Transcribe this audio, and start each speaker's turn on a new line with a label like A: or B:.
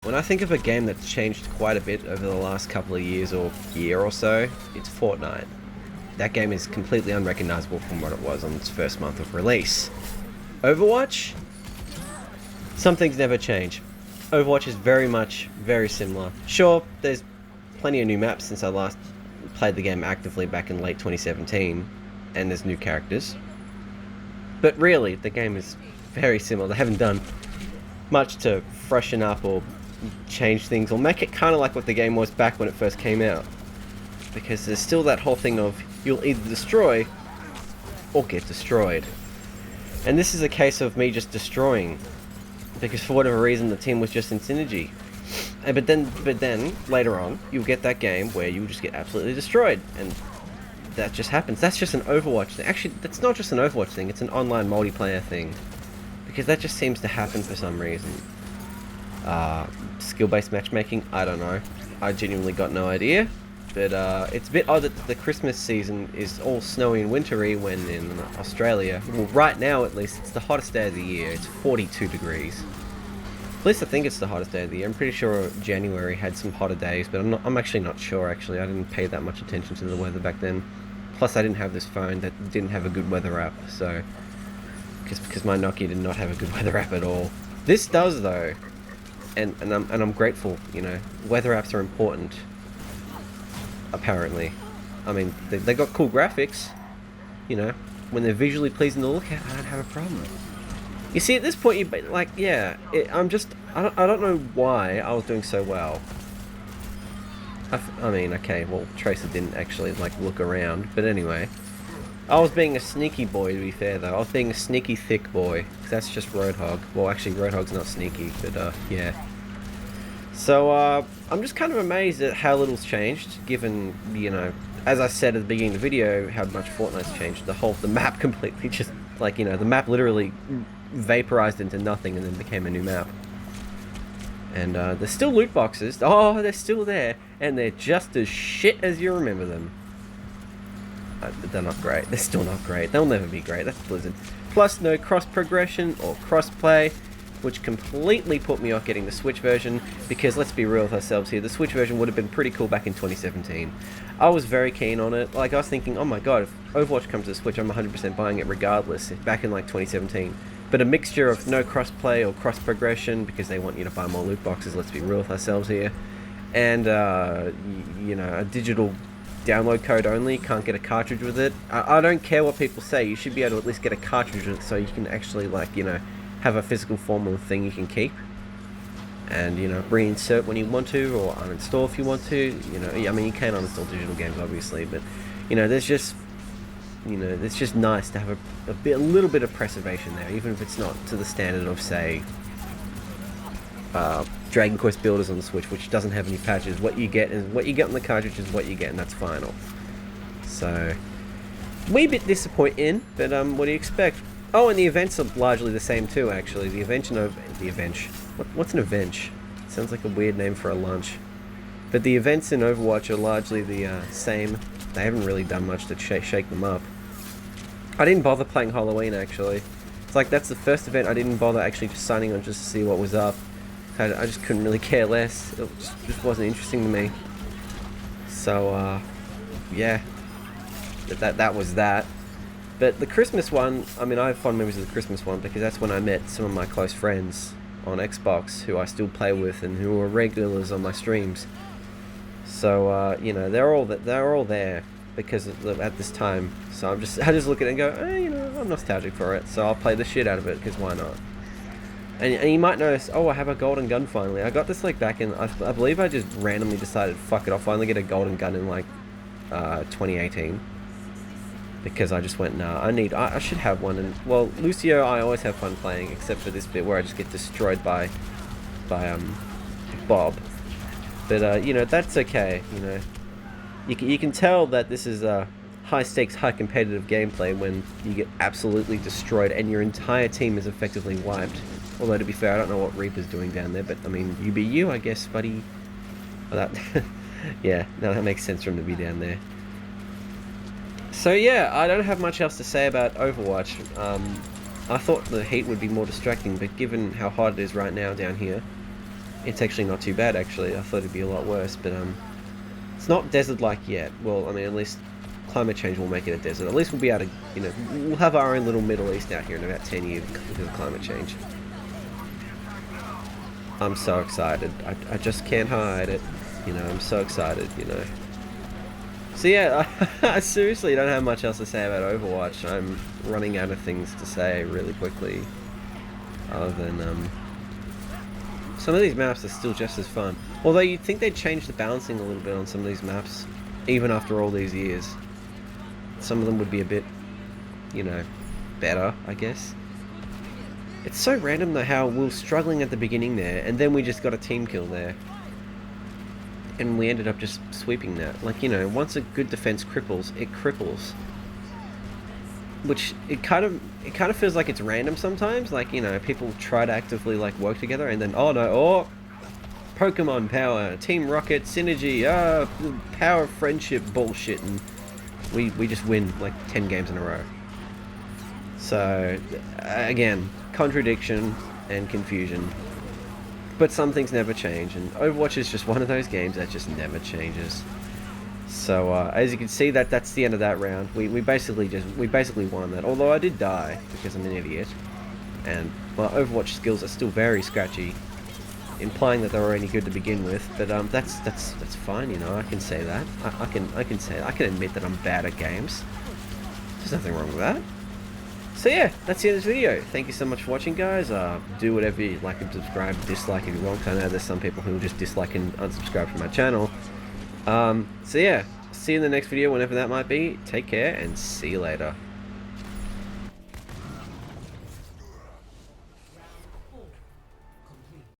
A: when I think of a game that's changed quite a bit over the last couple of years or year or so, it's Fortnite. That game is completely unrecognizable from what it was on its first month of release. Overwatch? Some things never change. Overwatch is very similar. Sure, there's plenty of new maps since I last played the game actively back in late 2017, and there's new characters. But really, the game is very similar. They haven't done much to freshen up or change things or make it kind of like what the game was back when it first came out. Because there's still that whole thing of you'll either destroy or get destroyed. And this is a case of me just destroying, because for whatever reason the team was just in synergy. But then later on you'll get that game where you'll just get absolutely destroyed, and that just happens. That's just an Overwatch thing. Actually, that's not just an Overwatch thing, it's an online multiplayer thing. Because that just seems to happen for some reason. Skill-based matchmaking, I don't know. I genuinely got no idea. But it's a bit odd that the Christmas season is all snowy and wintry when in Australia, well, right now at least, it's the hottest day of the year. It's 42 degrees. At least I think it's the hottest day of the year. I'm pretty sure January had some hotter days, but I'm actually not sure, actually. I didn't pay that much attention to the weather back then. Plus, I didn't have this phone that didn't have a good weather app, so... Because my Nokia did not have a good weather app at all. This does, though. And I'm grateful, you know. Weather apps are important. Apparently. I mean, they got cool graphics. You know, when they're visually pleasing to look at, I don't have a problem. You see, at this point, like, yeah, I don't know why I was doing so well. I mean, okay, well, Tracer didn't actually, like, look around, but anyway. I was being a sneaky boy, to be fair, though. I was being a sneaky thick boy, because that's just Roadhog. Well, actually, Roadhog's not sneaky, but, yeah. So, I'm just kind of amazed at how little's changed, given, you know, as I said at the beginning of the video, how much Fortnite's changed. The map completely just, like, you know, the map literally vaporized into nothing and then became a new map. And, there's still loot boxes. Oh, they're still there. And they're just as shit as you remember them. They're not great. They're still not great. They'll never be great. That's Blizzard. Plus, no cross-progression or cross-play, which completely put me off getting the Switch version, because let's be real with ourselves here, the Switch version would have been pretty cool back in 2017. I was very keen on it. Like, I was thinking, oh my god, if Overwatch comes to the Switch, I'm 100% buying it regardless, back in like 2017. But a mixture of no cross-play or cross-progression, because they want you to buy more loot boxes, let's be real with ourselves here, and, you know, a digital download code only, can't get a cartridge with it. I don't care what people say, you should be able to at least get a cartridge with it so you can actually, like, you know, have a physical form of thing you can keep. And, you know, reinsert when you want to, or uninstall if you want to. You know, I mean, you can uninstall digital games, obviously, but, you know, there's just, you know, it's just nice to have a little bit of preservation there, even if it's not to the standard of, say, Dragon Quest Builders on the Switch, which doesn't have any patches. What you get on the cartridge is what you get, and that's final. So, wee bit disappointing, but what do you expect? Oh, and the events are largely the same too, actually. What's an event? Sounds like a weird name for a lunch. But the events in Overwatch are largely the same. They haven't really done much to shake them up. I didn't bother playing Halloween, actually. It's like, that's the first event I didn't bother actually just signing on just to see what was up. I just couldn't really care less. It just wasn't interesting to me. So, yeah. That was that. But the Christmas one, I mean, I have fond memories of the Christmas one because that's when I met some of my close friends on Xbox who I still play with and who are regulars on my streams. So, you know, they're all there because at this time. So I just look at it and go, you know, I'm nostalgic for it, so I'll play the shit out of it because why not? And you might notice, oh, I have a golden gun finally. I got this like back in, I believe I just randomly decided, fuck it, I'll finally get a golden gun in like 2018. Because I just went, nah, I should have one. And, well, Lucio, I always have fun playing, except for this bit where I just get destroyed by Bob. But, you know, that's okay, you know. You can tell that this is a high stakes, high competitive gameplay when you get absolutely destroyed and your entire team is effectively wiped. Although, to be fair, I don't know what Reaper's doing down there, but, I mean, you be you, I guess, buddy. Well, that, yeah, no, that makes sense for him to be down there. So, yeah, I don't have much else to say about Overwatch. I thought the heat would be more distracting, but given how hot it is right now down here, It's actually not too bad, actually. I thought it'd be a lot worse, but it's not desert-like yet. Well, I mean, at least climate change will make it a desert. At least we'll be able to, you know, we'll have our own little Middle East out here in about 10 years because of climate change. I'm so excited. I just can't hide it. You know, I'm so excited, you know. So yeah, I seriously don't have much else to say about Overwatch. I'm running out of things to say really quickly. Other than, some of these maps are still just as fun. Although you'd think they'd change the balancing a little bit on some of these maps, even after all these years. Some of them would be a bit, you know, better, I guess. It's so random though how we were struggling at the beginning there, and then we just got a team kill there. And we ended up just sweeping that. Like, you know, once a good defense cripples, it cripples. Which, it kind of feels like it's random sometimes. Like, you know, people try to actively, like, work together, and then, oh no, oh! Pokemon power, Team Rocket, synergy, power friendship bullshit, and we just win, like, 10 games in a row. So, again, contradiction and confusion. But some things never change, and Overwatch is just one of those games that just never changes. So as you can see, that's the end of that round. We basically won that. Although I did die because I'm an idiot, and my Overwatch skills are still very scratchy, implying that they were any good to begin with. But that's fine, you know. I can say that. I can say that. I can admit that I'm bad at games. There's nothing wrong with that. So yeah, that's the end of this video. Thank you so much for watching, guys. Do whatever you like and subscribe, dislike if you want. I know there's some people who just dislike and unsubscribe from my channel. So yeah, see you in the next video, whenever that might be. Take care and see you later.